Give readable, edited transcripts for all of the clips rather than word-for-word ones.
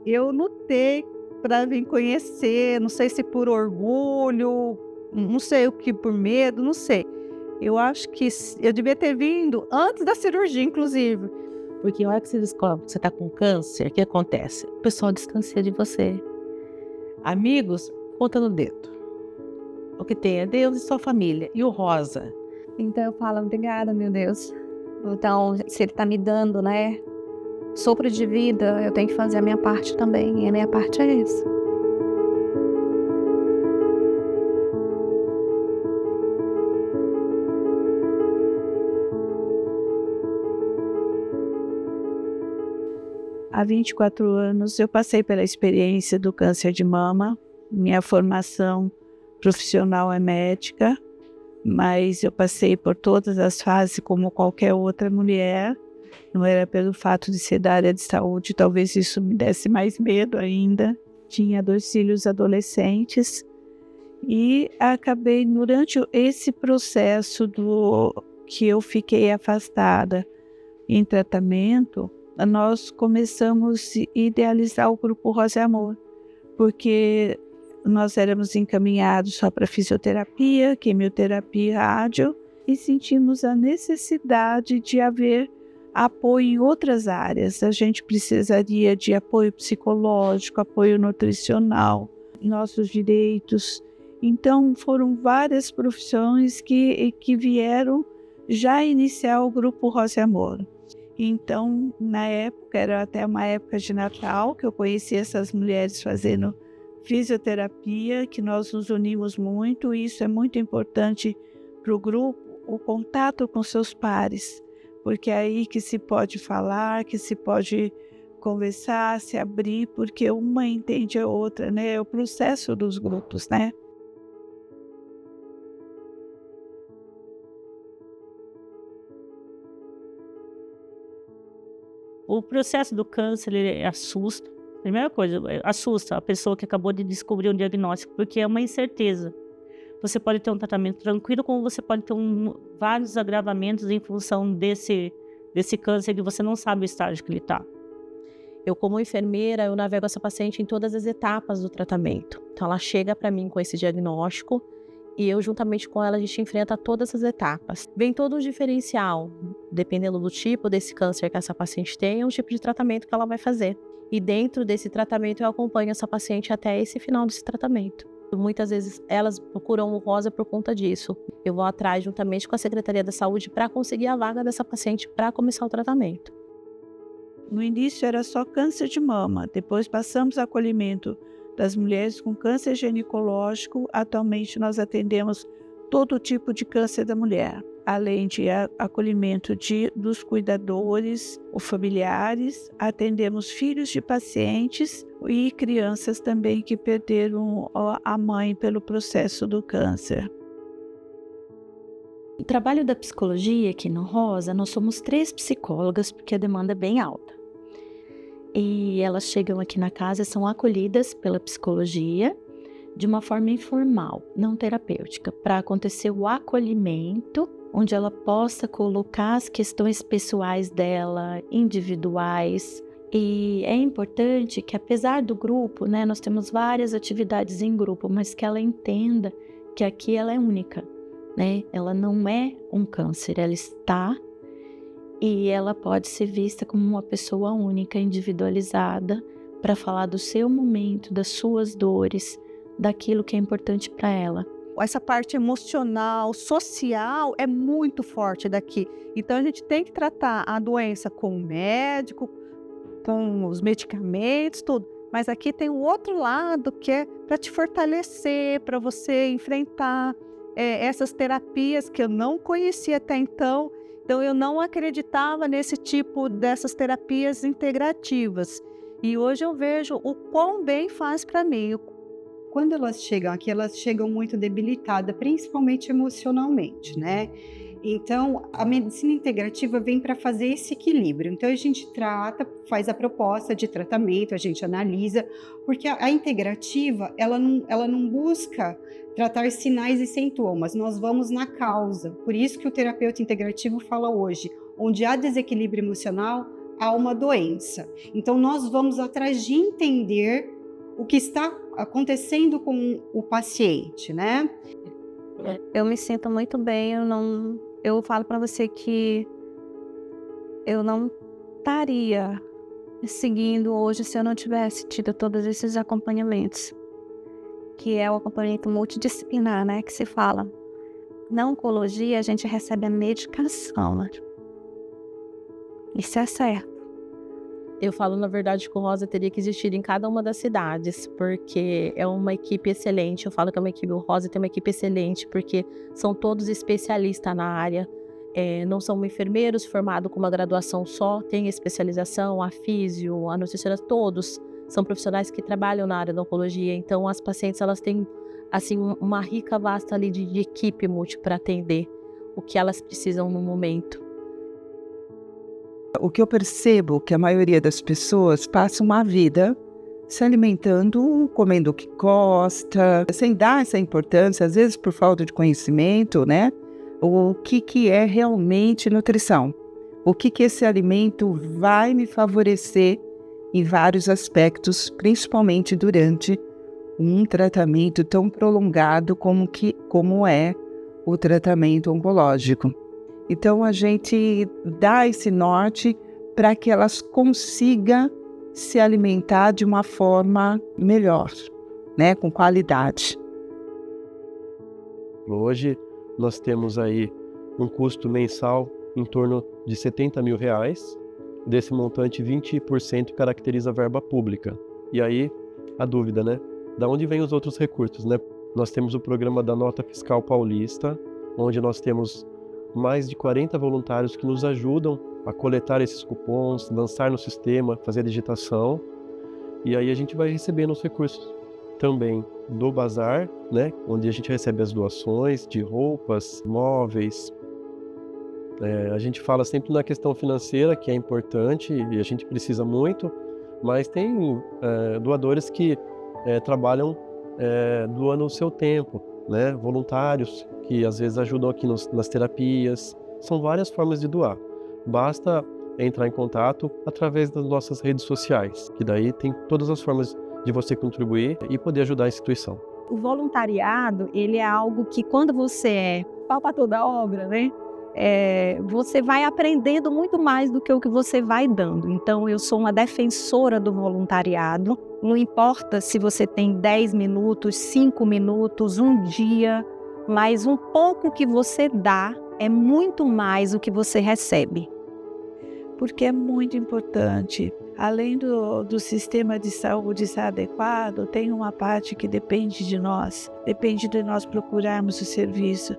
Eu lutei para vir conhecer, não sei se por orgulho, não sei o que, por medo, não sei. Eu acho que eu devia ter vindo antes da cirurgia, inclusive. Porque a hora que você descobre que você está com câncer, o que acontece? O pessoal distancia de você. Amigos, conta no dedo. O que tem é Deus e sua família. E o rosa? Então eu falo: "Obrigada, meu Deus". Então, se ele tá me dando, né, sopro de vida, eu tenho que fazer a minha parte também, e a minha parte é essa. Há 24 anos eu passei pela experiência do câncer de mama. Minha formação profissional é médica, mas eu passei por todas as fases como qualquer outra mulher. Não era pelo fato de ser da área de saúde, talvez isso me desse mais medo ainda. Tinha 2 filhos adolescentes e acabei, durante esse processo que eu fiquei afastada em tratamento, nós começamos a idealizar o grupo Rosa e Amor, porque nós éramos encaminhados só para fisioterapia, quimioterapia e rádio, e sentimos a necessidade de haver apoio em outras áreas. A gente precisaria de apoio psicológico, apoio nutricional, nossos direitos. Então foram várias profissões que vieram já iniciar o grupo Rosa e Amor. Então, na época, era até uma época de Natal, que eu conheci essas mulheres fazendo fisioterapia, que nós nos unimos muito, e isso é muito importante para o grupo, o contato com seus pares, porque é aí que se pode falar, que se pode conversar, se abrir, porque uma entende a outra, né? É o processo dos grupos, né? O processo do câncer, ele assusta. Primeira coisa, assusta a pessoa que acabou de descobrir um diagnóstico, porque é uma incerteza. Você pode ter um tratamento tranquilo, como você pode ter vários agravamentos em função desse câncer que você não sabe o estágio que ele está. Eu, como enfermeira, eu navego essa paciente em todas as etapas do tratamento. Então, ela chega para mim com esse diagnóstico e eu, juntamente com ela, a gente enfrenta todas as etapas. Vem todo um diferencial, dependendo do tipo desse câncer que essa paciente tem, é um tipo de tratamento que ela vai fazer. E dentro desse tratamento, eu acompanho essa paciente até esse final desse tratamento. Muitas vezes, elas procuram o Rosa por conta disso. Eu vou atrás, juntamente com a Secretaria da Saúde, para conseguir a vaga dessa paciente para começar o tratamento. No início era só câncer de mama, depois passamos ao acolhimento das mulheres com câncer ginecológico. Atualmente nós atendemos todo tipo de câncer da mulher, além de acolhimento dos cuidadores ou familiares. Atendemos filhos de pacientes e crianças também que perderam a mãe pelo processo do câncer. O trabalho da psicologia aqui no Rosa, nós somos 3 psicólogas, porque a demanda é bem alta. E elas chegam aqui na casa e são acolhidas pela psicologia de uma forma informal, não terapêutica, para acontecer o acolhimento, onde ela possa colocar as questões pessoais dela, individuais. E é importante que, apesar do grupo, né, nós temos várias atividades em grupo, mas que ela entenda que aqui ela é única. Né? Ela não é um câncer, ela está e ela pode ser vista como uma pessoa única, individualizada, para falar do seu momento, das suas dores, daquilo que é importante para ela. Essa parte emocional, social é muito forte daqui. Então a gente tem que tratar a doença com o médico, com os medicamentos, tudo. Mas aqui tem um outro lado que é para te fortalecer, para você enfrentar essas terapias que eu não conhecia até então. Então eu não acreditava nesse tipo dessas terapias integrativas. E hoje eu vejo o quão bem faz para mim. Quando elas chegam aqui, elas chegam muito debilitadas, principalmente emocionalmente, né? Então, a medicina integrativa vem para fazer esse equilíbrio. Então, a gente trata, faz a proposta de tratamento, a gente analisa, porque a integrativa, ela não busca tratar sinais e sintomas, nós vamos na causa. Por isso que o terapeuta integrativo fala hoje, onde há desequilíbrio emocional, há uma doença. Então, nós vamos atrás de entender o que está acontecendo com o paciente, né? Eu me sinto muito bem, eu falo para você que eu não estaria seguindo hoje se eu não tivesse tido todos esses acompanhamentos, que é o acompanhamento multidisciplinar, né, que se fala. Na oncologia, a gente recebe a medicação, né? Isso é certo. Eu falo, na verdade, que o Rosa teria que existir em cada uma das cidades, porque é uma equipe excelente. Eu falo que o Rosa tem uma equipe excelente, porque são todos especialistas na área. Não são enfermeiros formados com uma graduação só, tem especialização, a físio, a nutricionista, todos são profissionais que trabalham na área da oncologia. Então, as pacientes, elas têm, assim, uma rica vasta ali de equipe multi para atender o que elas precisam no momento. O que eu percebo é que a maioria das pessoas passa uma vida se alimentando, comendo o que gosta, sem dar essa importância, às vezes por falta de conhecimento, né? O que é realmente nutrição? O que esse alimento vai me favorecer em vários aspectos, principalmente durante um tratamento tão prolongado como é o tratamento oncológico. Então, a gente dá esse norte para que elas consigam se alimentar de uma forma melhor, né, com qualidade. Hoje, nós temos aí um custo mensal em torno de R$70 mil. Desse montante, 20% caracteriza a verba pública. E aí, a dúvida, né? Da onde vêm os outros recursos, né? Nós temos o programa da Nota Fiscal Paulista, onde nós temos mais de 40 voluntários que nos ajudam a coletar esses cupons, lançar no sistema, fazer a digitação. E aí a gente vai recebendo os recursos também do bazar, né, onde a gente recebe as doações de roupas, móveis. A gente fala sempre na questão financeira, que é importante e a gente precisa muito, mas tem doadores que trabalham doando o seu tempo, né, voluntários que às vezes ajudam aqui nas terapias. São várias formas de doar. Basta entrar em contato através das nossas redes sociais, que daí tem todas as formas de você contribuir e poder ajudar a instituição. O voluntariado, ele é algo que quando você é pau para toda obra, né? Você vai aprendendo muito mais do que o que você vai dando. Então, eu sou uma defensora do voluntariado. Não importa se você tem 10 minutos, 5 minutos, um dia, mas um pouco que você dá é muito mais do que você recebe. Porque é muito importante. Além do sistema de saúde ser adequado, tem uma parte que depende de nós procurarmos o serviço.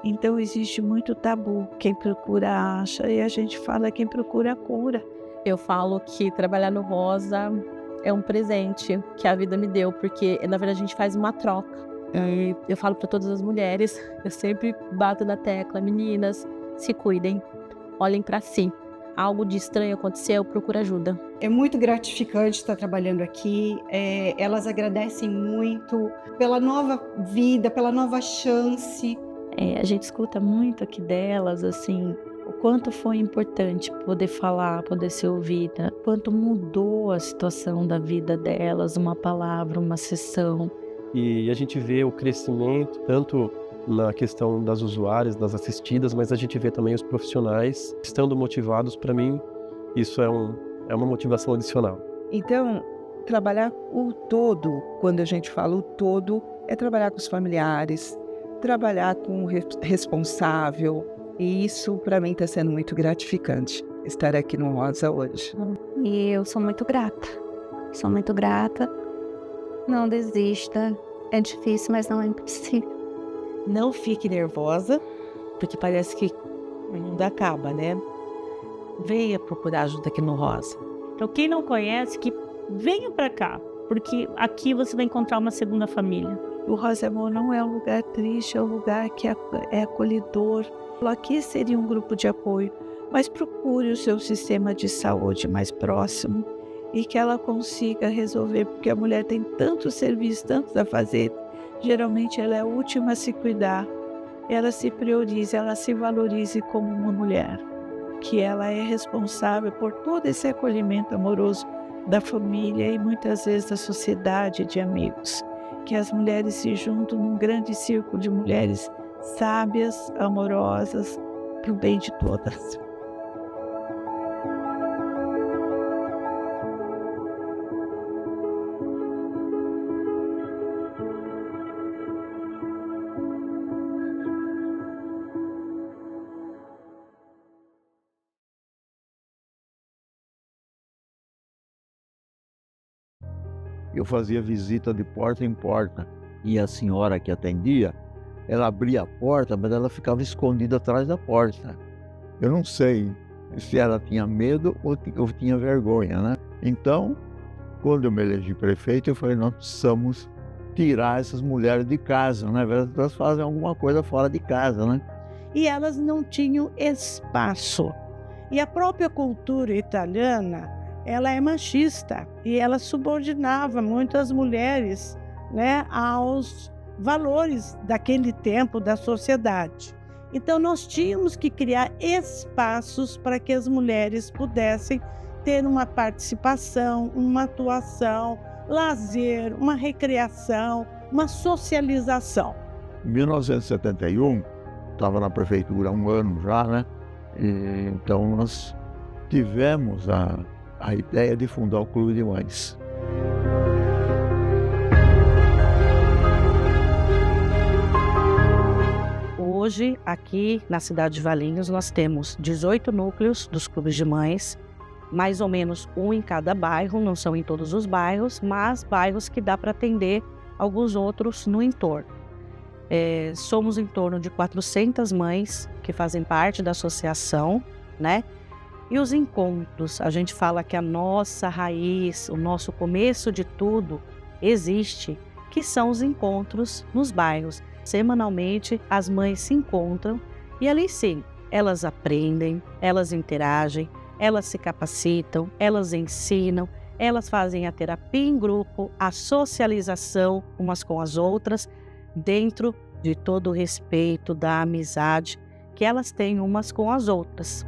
Então existe muito tabu. Quem procura acha, e a gente fala quem procura cura. Eu falo que trabalhar no Rosa é um presente que a vida me deu, porque na verdade a gente faz uma troca. Eu falo para todas as mulheres, eu sempre bato na tecla, meninas, se cuidem, olhem para si. Algo de estranho aconteceu, procura ajuda. É muito gratificante estar trabalhando aqui. Elas agradecem muito pela nova vida, pela nova chance. A gente escuta muito aqui delas, assim, o quanto foi importante poder falar, poder ser ouvida, quanto mudou a situação da vida delas, uma palavra, uma sessão. E a gente vê o crescimento, tanto na questão das usuárias, das assistidas, mas a gente vê também os profissionais estando motivados. Para mim, isso é uma motivação adicional. Então, trabalhar o todo, quando a gente fala o todo, é trabalhar com os familiares, trabalhar com o responsável, e isso para mim está sendo muito gratificante, estar aqui no Rosa hoje. E eu sou muito grata, não desista, é difícil, mas não é impossível. Não fique nervosa, porque parece que o mundo acaba, né? Venha procurar ajuda aqui no Rosa. Então, quem não conhece, que venha para cá, porque aqui você vai encontrar uma segunda família. O Rosa Amor não é um lugar triste, é um lugar que é acolhedor. Aqui seria um grupo de apoio, mas procure o seu sistema de saúde mais próximo e que ela consiga resolver, porque a mulher tem tanto serviço, tanto a fazer. Geralmente ela é a última a se cuidar. Ela se priorize, ela se valorize como uma mulher. que ela é responsável por todo esse acolhimento amoroso da família e muitas vezes da sociedade de amigos. Que as mulheres se juntam num grande círculo de mulheres sábias, amorosas, para o bem de todas. Eu fazia visita de porta em porta e a senhora que atendia, ela abria a porta, mas ela ficava escondida atrás da porta. Eu não sei se ela tinha medo ou tinha vergonha, né? Então, quando eu me elegi prefeito, eu falei, nós precisamos tirar essas mulheres de casa, né? Elas fazem alguma coisa fora de casa, né? E elas não tinham espaço. E a própria cultura italiana, ela é machista e ela subordinava muito as mulheres, né, aos valores daquele tempo da sociedade. Então nós tínhamos que criar espaços para que as mulheres pudessem ter uma participação, uma atuação, lazer, uma recreação, uma socialização. Em 1971, estava na prefeitura há um ano já, né? E, então nós tivemos a ideia de fundar o Clube de Mães. Hoje, aqui na cidade de Valinhos, nós temos 18 núcleos dos clubes de mães, mais ou menos um em cada bairro, não são em todos os bairros, mas bairros que dá para atender alguns outros no entorno. Somos em torno de 400 mães que fazem parte da associação, né? E os encontros, a gente fala que a nossa raiz, o nosso começo de tudo existe, que são os encontros nos bairros. Semanalmente, as mães se encontram e ali sim, elas aprendem, elas interagem, elas se capacitam, elas ensinam, elas fazem a terapia em grupo, a socialização umas com as outras, dentro de todo o respeito, da amizade que elas têm umas com as outras.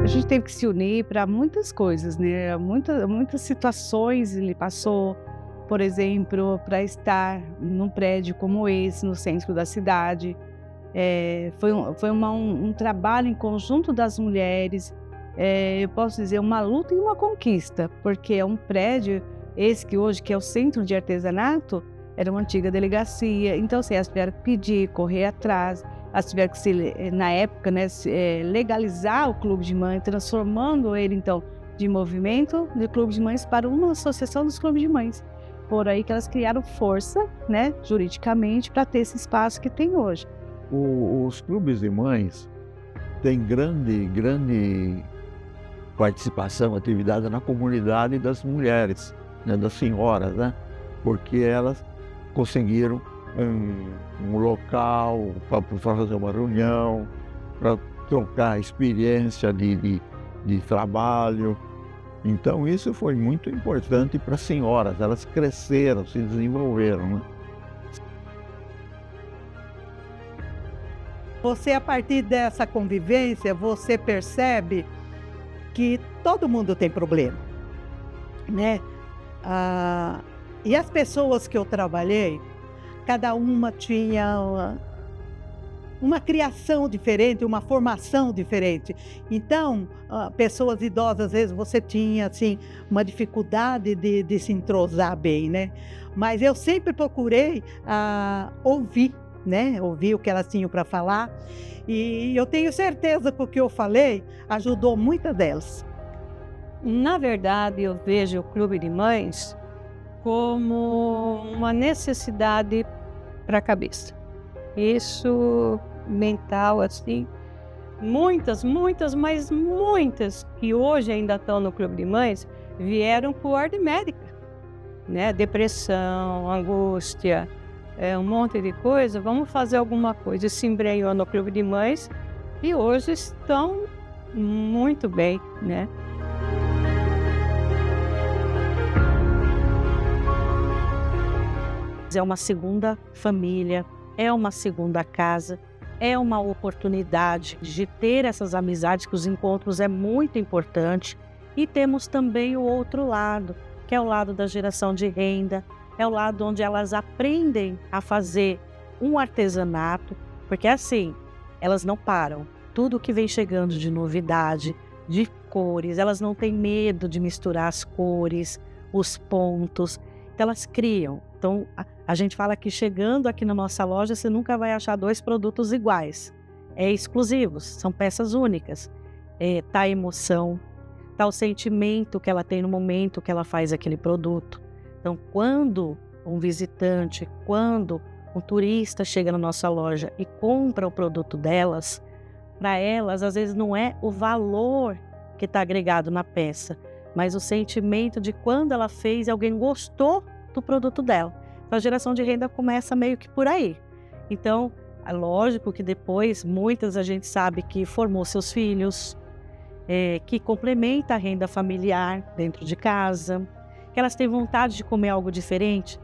A gente teve que se unir para muitas coisas, né? Muitas situações ele passou, por exemplo, para estar num prédio como esse, no centro da cidade. Foi um trabalho em conjunto das mulheres, eu posso dizer, uma luta e uma conquista, porque é um prédio, esse que hoje que é o Centro de Artesanato, era uma antiga delegacia, então assim, elas tiveram que pedir, correr atrás, elas tiveram que, na época, né, legalizar o Clube de Mães, transformando ele, então, de movimento de Clube de Mães para uma associação dos Clubes de Mães. Por aí que elas criaram força, né, juridicamente, para ter esse espaço que tem hoje. Os clubes de mães têm grande participação, atividade na comunidade das mulheres, né, das senhoras, né, porque elas conseguiram um local para fazer uma reunião, para trocar experiência de trabalho. Então isso foi muito importante para as senhoras, elas cresceram, se desenvolveram, né? Você, a partir dessa convivência, você percebe que todo mundo tem problema, né? E as pessoas que eu trabalhei, cada uma tinha uma criação diferente, uma formação diferente. Então, pessoas idosas, às vezes você tinha assim, uma dificuldade de se entrosar bem, né? Mas eu sempre procurei ouvir, né? Ouvir o que elas tinham para falar. E eu tenho certeza que o que eu falei ajudou muitas delas. Na verdade, eu vejo o Clube de Mães como uma necessidade para a cabeça. Isso mental, assim, muitas, mas muitas que hoje ainda estão no Clube de Mães vieram por ordem médica, né? Depressão, angústia, um monte de coisa. Vamos fazer alguma coisa. Se embrenhou no Clube de Mães e hoje estão muito bem, né? É uma segunda família, é uma segunda casa, é uma oportunidade de ter essas amizades, que os encontros é muito importante. E temos também o outro lado, que é o lado da geração de renda, é o lado onde elas aprendem a fazer um artesanato, porque assim, elas não param. Tudo que vem chegando de novidade, de cores, elas não têm medo de misturar as cores, os pontos, então elas criam. Então a gente fala que chegando aqui na nossa loja, você nunca vai achar 2 produtos iguais, exclusivos, são peças únicas. Tá a emoção, tá o sentimento que ela tem no momento que ela faz aquele produto. Então quando um visitante, quando um turista chega na nossa loja e compra o produto delas, para elas às vezes não é o valor que está agregado na peça, mas o sentimento de quando ela fez e alguém gostou do produto dela. Então a geração de renda começa meio que por aí. Então é lógico que depois muitas a gente sabe que formou seus filhos, que complementa a renda familiar dentro de casa, que elas têm vontade de comer algo diferente,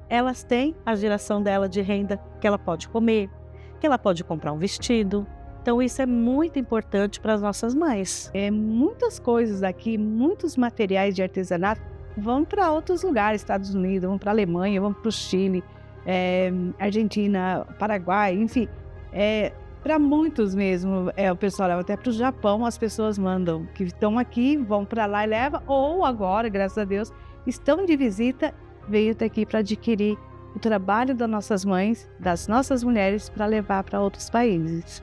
elas têm a geração dela de renda que ela pode comer, que ela pode comprar um vestido. Então isso é muito importante para as nossas mães. Muitas coisas aqui, muitos materiais de artesanato vão para outros lugares, Estados Unidos, vão para a Alemanha, vão para o Chile, Argentina, Paraguai, enfim. Para muitos mesmo, o pessoal leva até para o Japão, as pessoas mandam, que estão aqui, vão para lá e levam, ou agora, graças a Deus, estão de visita, veio até aqui para adquirir o trabalho das nossas mães, das nossas mulheres, para levar para outros países.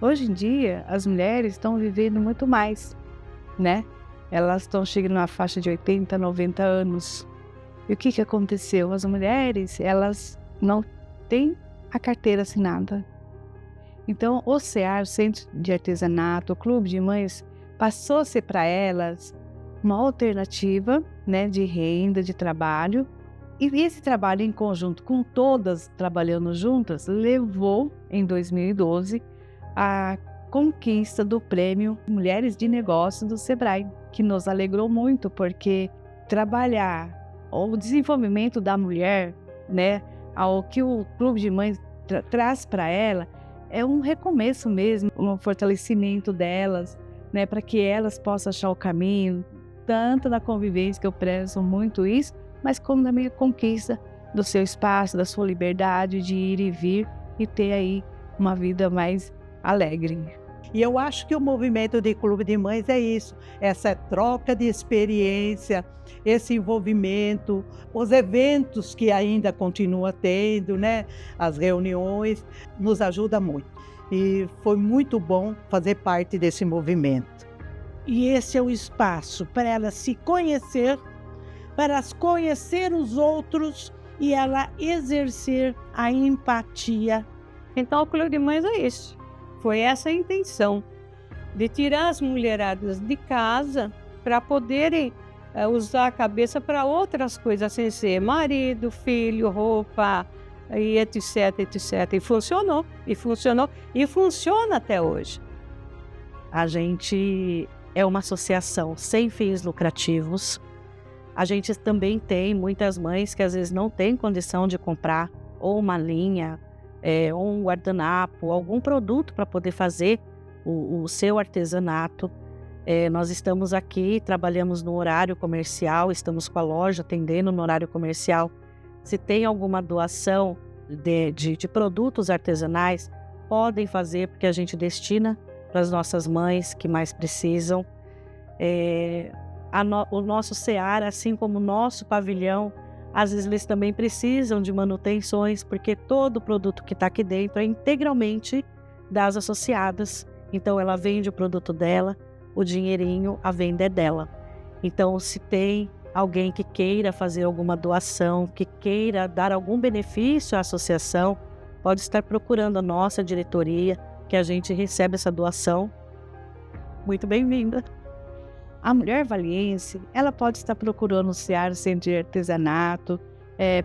Hoje em dia, as mulheres estão vivendo muito mais, né? Elas estão chegando na faixa de 80, 90 anos. E o que aconteceu? As mulheres, elas não têm a carteira assinada. Então, o CEAR, o Centro de Artesanato, o Clube de Mães, passou a ser para elas uma alternativa, né, de renda, de trabalho. E esse trabalho em conjunto, com todas trabalhando juntas, levou, em 2012, a conquista do prêmio Mulheres de Negócio do Sebrae, que nos alegrou muito, porque trabalhar o desenvolvimento da mulher, né, ao que o Clube de Mães traz para ela, é um recomeço mesmo, um fortalecimento delas, né, para que elas possam achar o caminho, tanto na convivência, que eu prezo muito isso, mas como na minha conquista do seu espaço, da sua liberdade de ir e vir e ter aí uma vida mais alegre. E eu acho que o movimento de Clube de Mães é isso, essa troca de experiência, esse envolvimento, os eventos que ainda continua tendo, né? As reuniões, nos ajuda muito. E foi muito bom fazer parte desse movimento. E esse é o espaço para ela se conhecer, para conhecer os outros e ela exercer a empatia. Então o Clube de Mães é isso. Foi essa a intenção, de tirar as mulheradas de casa para poderem usar a cabeça para outras coisas, sem ser marido, filho, roupa, e etc, etc. E funcionou, e funciona até hoje. A gente é uma associação sem fins lucrativos. A gente também tem muitas mães que às vezes não têm condição de comprar ou uma linha, ou um guardanapo, algum produto para poder fazer o seu artesanato. Nós estamos aqui, trabalhamos no horário comercial, estamos com a loja atendendo no horário comercial. Se tem alguma doação de produtos artesanais, podem fazer, porque a gente destina para as nossas mães que mais precisam. O nosso CEAR, assim como o nosso pavilhão, às vezes eles também precisam de manutenções, porque todo produto que está aqui dentro é integralmente das associadas. Então ela vende o produto dela, o dinheirinho, a venda é dela. Então se tem alguém que queira fazer alguma doação, que queira dar algum benefício à associação, pode estar procurando a nossa diretoria, que a gente recebe essa doação. Muito bem-vinda. A mulher valiense, ela pode estar procurando o CEAR, o Centro de Artesanato,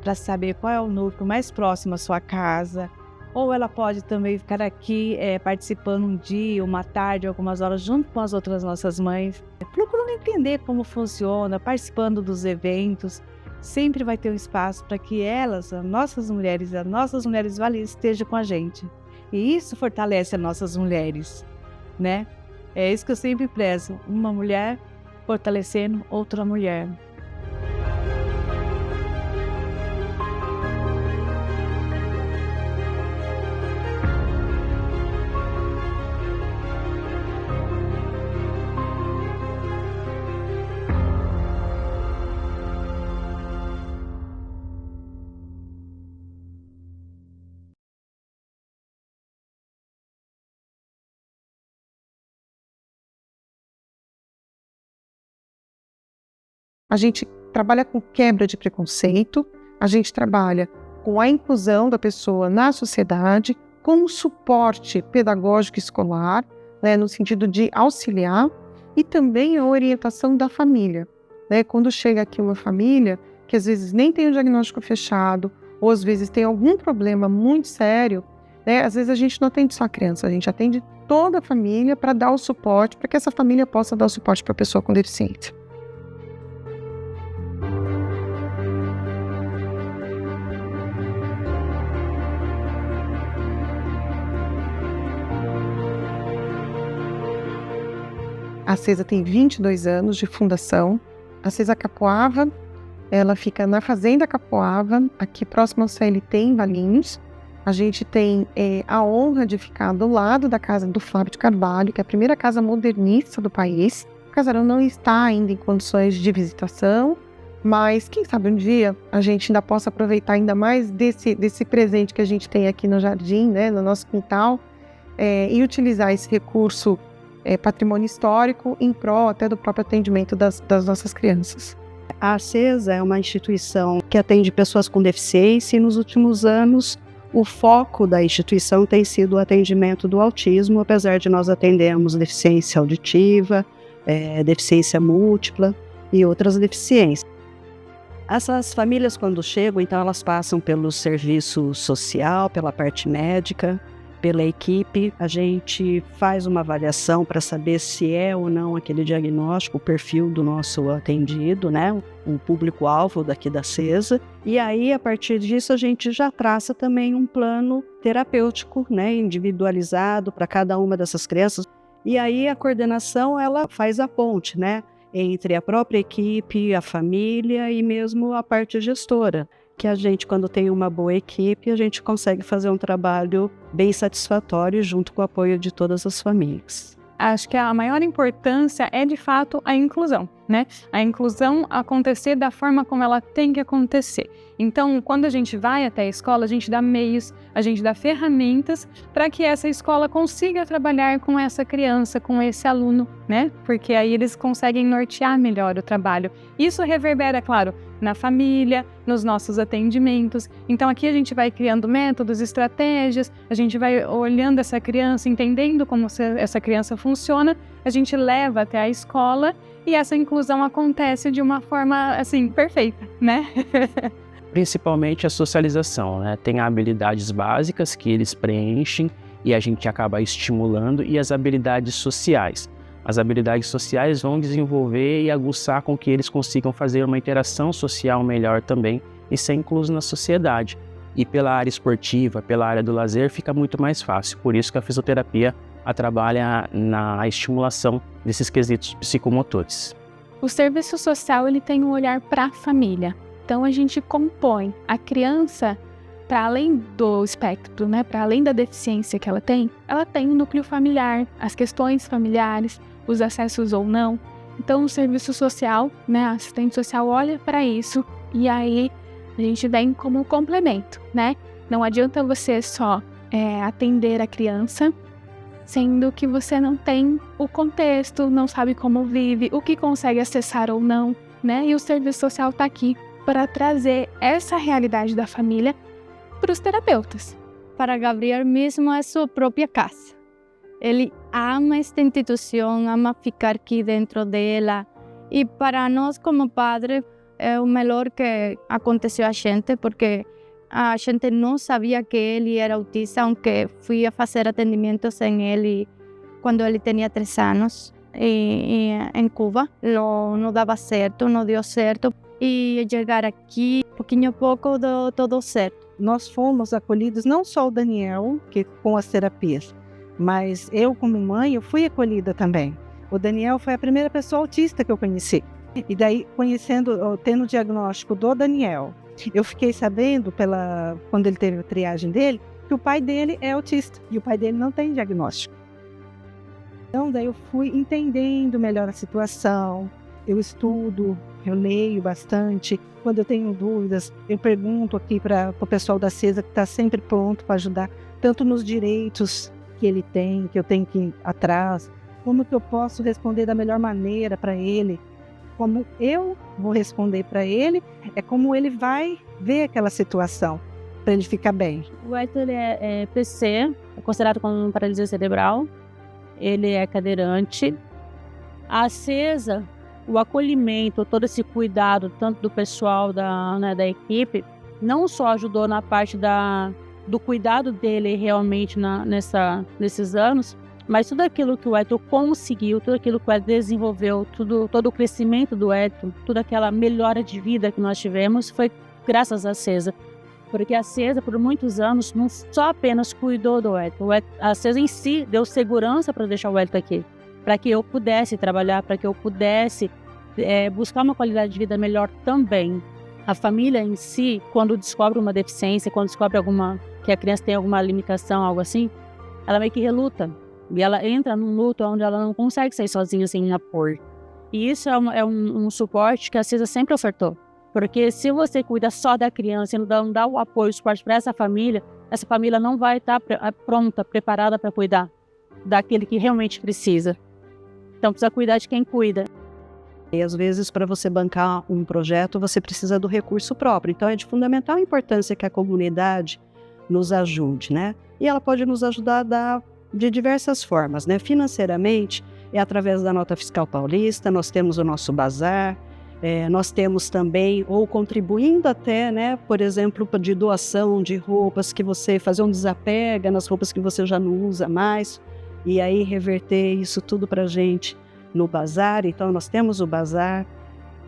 para saber qual é o núcleo mais próximo à sua casa, ou ela pode também ficar aqui participando um dia, uma tarde, algumas horas, junto com as outras nossas mães, procurando entender como funciona, participando dos eventos. Sempre vai ter um espaço para que elas, as nossas mulheres valiosas, estejam com a gente. E isso fortalece as nossas mulheres, né? É isso que eu sempre prezo, uma mulher fortalecendo outra mulher. A gente trabalha com quebra de preconceito, a gente trabalha com a inclusão da pessoa na sociedade, com o suporte pedagógico escolar, né, no sentido de auxiliar, e também a orientação da família. Né? Quando chega aqui uma família que às vezes nem tem o diagnóstico fechado, ou às vezes tem algum problema muito sério, né? Às vezes a gente não atende só a criança, a gente atende toda a família para dar o suporte, para que essa família possa dar o suporte para a pessoa com deficiência. A CESA tem 22 anos de fundação. A CESA Capoava, ela fica na Fazenda Capoava, aqui próximo ao CLT, em Valinhos. A gente tem a honra de ficar do lado da casa do Flávio de Carvalho, que é a primeira casa modernista do país. O casarão não está ainda em condições de visitação, mas quem sabe um dia a gente ainda possa aproveitar ainda mais desse presente que a gente tem aqui no jardim, né, no nosso quintal, e utilizar esse recurso patrimônio histórico em prol até do próprio atendimento das nossas crianças. A CESA é uma instituição que atende pessoas com deficiência e nos últimos anos o foco da instituição tem sido o atendimento do autismo, apesar de nós atendermos deficiência auditiva, deficiência múltipla e outras deficiências. Essas famílias, quando chegam, então elas passam pelo serviço social, pela parte médica, pela equipe. A gente faz uma avaliação para saber se é ou não aquele diagnóstico, o perfil do nosso atendido, né? Um público-alvo daqui da CESA. E aí, a partir disso, a gente já traça também um plano terapêutico, né? Individualizado para cada uma dessas crianças. E aí, a coordenação, ela faz a ponte, né? Entre a própria equipe, a família e mesmo a parte gestora. Que a gente, quando tem uma boa equipe, a gente consegue fazer um trabalho bem satisfatório junto com o apoio de todas as famílias. Acho que a maior importância é, de fato, a inclusão, né? A inclusão acontecer da forma como ela tem que acontecer. Então, quando a gente vai até a escola, a gente dá meios, a gente dá ferramentas para que essa escola consiga trabalhar com essa criança, com esse aluno, né? Porque aí eles conseguem nortear melhor o trabalho. Isso reverbera, claro, na família, nos nossos atendimentos. Então aqui a gente vai criando métodos, estratégias, a gente vai olhando essa criança, entendendo como essa criança funciona, a gente leva até a escola e essa inclusão acontece de uma forma, assim, perfeita, né? Principalmente a socialização, né? Tem habilidades básicas que eles preenchem e a gente acaba estimulando, e as habilidades sociais. As habilidades sociais vão desenvolver e aguçar com que eles consigam fazer uma interação social melhor também e ser inclusos na sociedade. E pela área esportiva, pela área do lazer, fica muito mais fácil. Por isso que a fisioterapia trabalha na estimulação desses quesitos psicomotores. O serviço social, ele tem um olhar para a família. Então a gente compõe a criança, para além do espectro, né, para além da deficiência que ela tem um núcleo familiar, as questões familiares, os acessos ou não. Então o serviço social, né, a assistente social olha para isso e aí a gente vem como complemento, né? Não adianta você só atender a criança, sendo que você não tem o contexto, não sabe como vive, o que consegue acessar ou não, né? E o serviço social está aqui para trazer essa realidade da família para os terapeutas. Para Gabriel mesmo é sua própria casa. Ele ama esta instituição, ama ficar aqui dentro dela. E para nós como padre é o melhor que aconteceu a gente, porque a gente não sabia que ele era autista, aunque fui a fazer atendimentos em ele quando ele tinha 3 anos em Cuba. Não dava certo, não deu certo. E chegar aqui, pouquinho a pouco, deu tudo certo. Nós fomos acolhidos, não só o Daniel, que com as terapias, mas eu, como mãe, eu fui acolhida também. O Daniel foi a primeira pessoa autista que eu conheci. E daí, tendo o diagnóstico do Daniel, eu fiquei sabendo, quando ele teve a triagem dele, que o pai dele é autista e o pai dele não tem diagnóstico. Então, daí eu fui entendendo melhor a situação, eu estudo, eu leio bastante. Quando eu tenho dúvidas, eu pergunto aqui para o pessoal da CESA, que está sempre pronto para ajudar, tanto nos direitos que ele tem, que eu tenho que ir atrás, como que eu posso responder da melhor maneira para ele, como eu vou responder para ele, é como ele vai ver aquela situação, para ele ficar bem. O Hector é PC, é considerado como paralisia cerebral, ele é cadeirante. A CESA, o acolhimento, todo esse cuidado, tanto do pessoal da equipe, não só ajudou na parte do cuidado dele realmente nesses anos, mas tudo aquilo que o Hector conseguiu, tudo aquilo que o Hector desenvolveu, todo o crescimento do Hector, toda aquela melhora de vida que nós tivemos, foi graças à CESA. Porque a CESA, por muitos anos, não só apenas cuidou do Hector, a CESA em si deu segurança para deixar o Hector aqui, para que eu pudesse trabalhar, para que eu pudesse buscar uma qualidade de vida melhor também. A família em si, quando descobre uma deficiência, quando descobre que a criança tem alguma limitação, algo assim, ela meio que reluta. E ela entra num luto onde ela não consegue sair sozinha sem apoio. E isso é um suporte que a CESA sempre ofertou. Porque se você cuida só da criança e não dá o apoio, o suporte para essa família não vai estar pronta, preparada para cuidar daquele que realmente precisa. Então precisa cuidar de quem cuida. E às vezes, para você bancar um projeto, você precisa do recurso próprio. Então é de fundamental importância que a comunidade nos ajude, né? E ela pode nos ajudar de diversas formas, né? Financeiramente, é através da Nota Fiscal Paulista, nós temos o nosso bazar, nós temos também, ou contribuindo até, né? Por exemplo, de doação de roupas, que você fazer um desapega nas roupas que você já não usa mais, e aí reverter isso tudo para a gente no bazar. Então nós temos o bazar,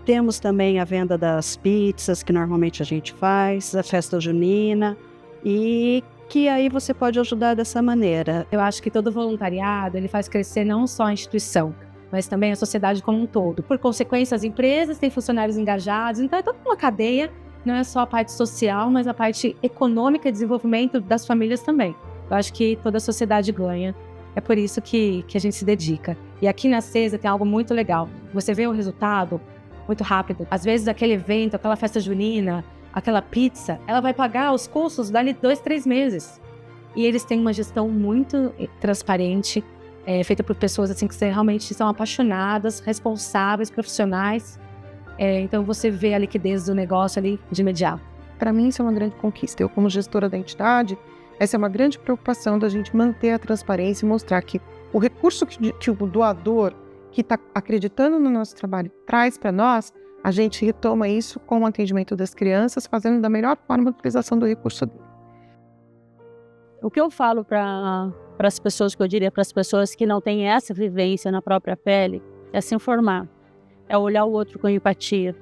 temos também a venda das pizzas, que normalmente a gente faz, a festa junina, e que aí você pode ajudar dessa maneira. Eu acho que todo voluntariado, ele faz crescer não só a instituição, mas também a sociedade como um todo. Por consequência, as empresas têm funcionários engajados, então é toda uma cadeia, não é só a parte social, mas a parte econômica e desenvolvimento das famílias também. Eu acho que toda a sociedade ganha. É por isso que a gente se dedica. E aqui na CESA tem algo muito legal. Você vê o resultado muito rápido. Às vezes aquele evento, aquela festa junina, aquela pizza, ela vai pagar os custos dali 2, 3 meses. E eles têm uma gestão muito transparente, feita por pessoas assim, que realmente são apaixonadas, responsáveis, profissionais. Então você vê a liquidez do negócio ali de imediato. Para mim isso é uma grande conquista. Eu, como gestora da entidade, essa é uma grande preocupação da gente manter a transparência e mostrar que o recurso que o doador que está acreditando no nosso trabalho traz para nós, a gente retoma isso com o atendimento das crianças, fazendo da melhor forma a utilização do recurso dele. O que eu falo para as pessoas, que eu diria para as pessoas que não têm essa vivência na própria pele, é se informar, é olhar o outro com empatia.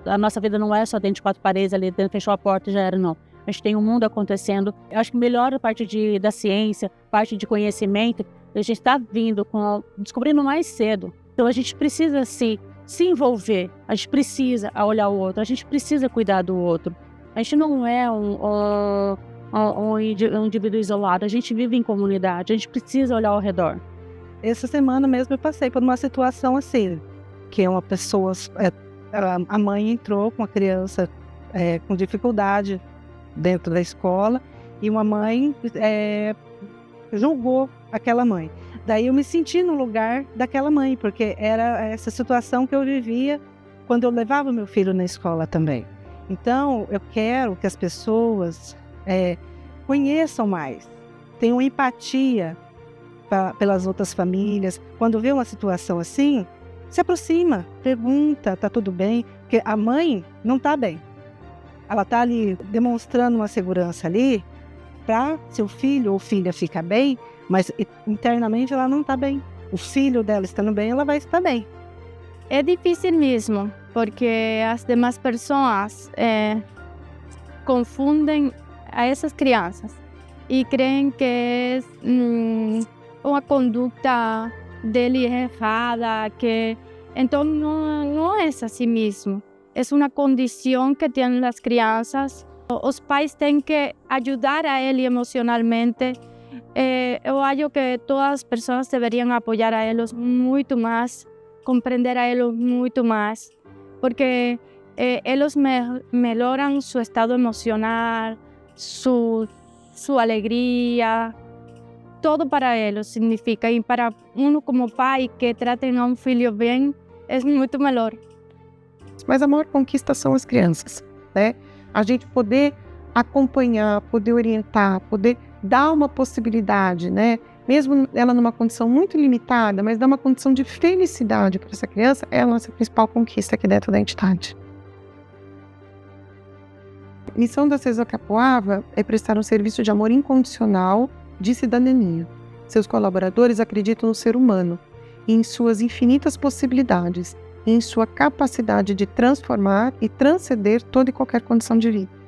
A nossa vida não é só dentro de 4 paredes, ali dentro, fechou a porta e já era, não. A gente tem um mundo acontecendo. Eu acho que melhor a parte da ciência, parte de conhecimento, a gente está descobrindo mais cedo. Então a gente precisa se envolver, a gente precisa olhar o outro, a gente precisa cuidar do outro. A gente não é um indivíduo isolado, a gente vive em comunidade, a gente precisa olhar ao redor. Essa semana mesmo eu passei por uma situação assim, que uma pessoa, a mãe entrou com a criança com dificuldade dentro da escola e uma mãe julgou aquela mãe. Daí eu me senti no lugar daquela mãe, porque era essa situação que eu vivia quando eu levava meu filho na escola também. Então eu quero que as pessoas conheçam mais, tenham empatia pelas outras famílias. Quando vê uma situação assim, se aproxima, pergunta, tá tudo bem? Porque a mãe não tá bem. ela está ali demonstrando uma segurança ali para seu filho ou filha ficar bem, mas internamente ela não está bem. O filho dela estando bem, ela vai estar bem. É difícil mesmo, porque as demais pessoas confundem a essas crianças e creem que é uma conduta dele errada, que então não é assim mesmo. É uma condição que têm as crianças. Os pais têm que ajudar a ele emocionalmente. Eu acho que todas as pessoas deveriam apoiar a eles muito mais, compreender a eles muito mais, porque eles melhoram seu estado emocional, sua alegria, todo para eles significa. E para como pai que tratem a filho bem, é muito melhor. Mas a maior conquista são as crianças, né? A gente poder acompanhar, poder orientar, poder dar uma possibilidade, né? Mesmo ela numa condição muito limitada, mas dar uma condição de felicidade para essa criança, é a nossa principal conquista aqui dentro da entidade. A missão da CESA Capoava é prestar um serviço de amor incondicional, de cidadania. Seus colaboradores acreditam no ser humano, em suas infinitas possibilidades, em sua capacidade de transformar e transcender toda e qualquer condição de vida.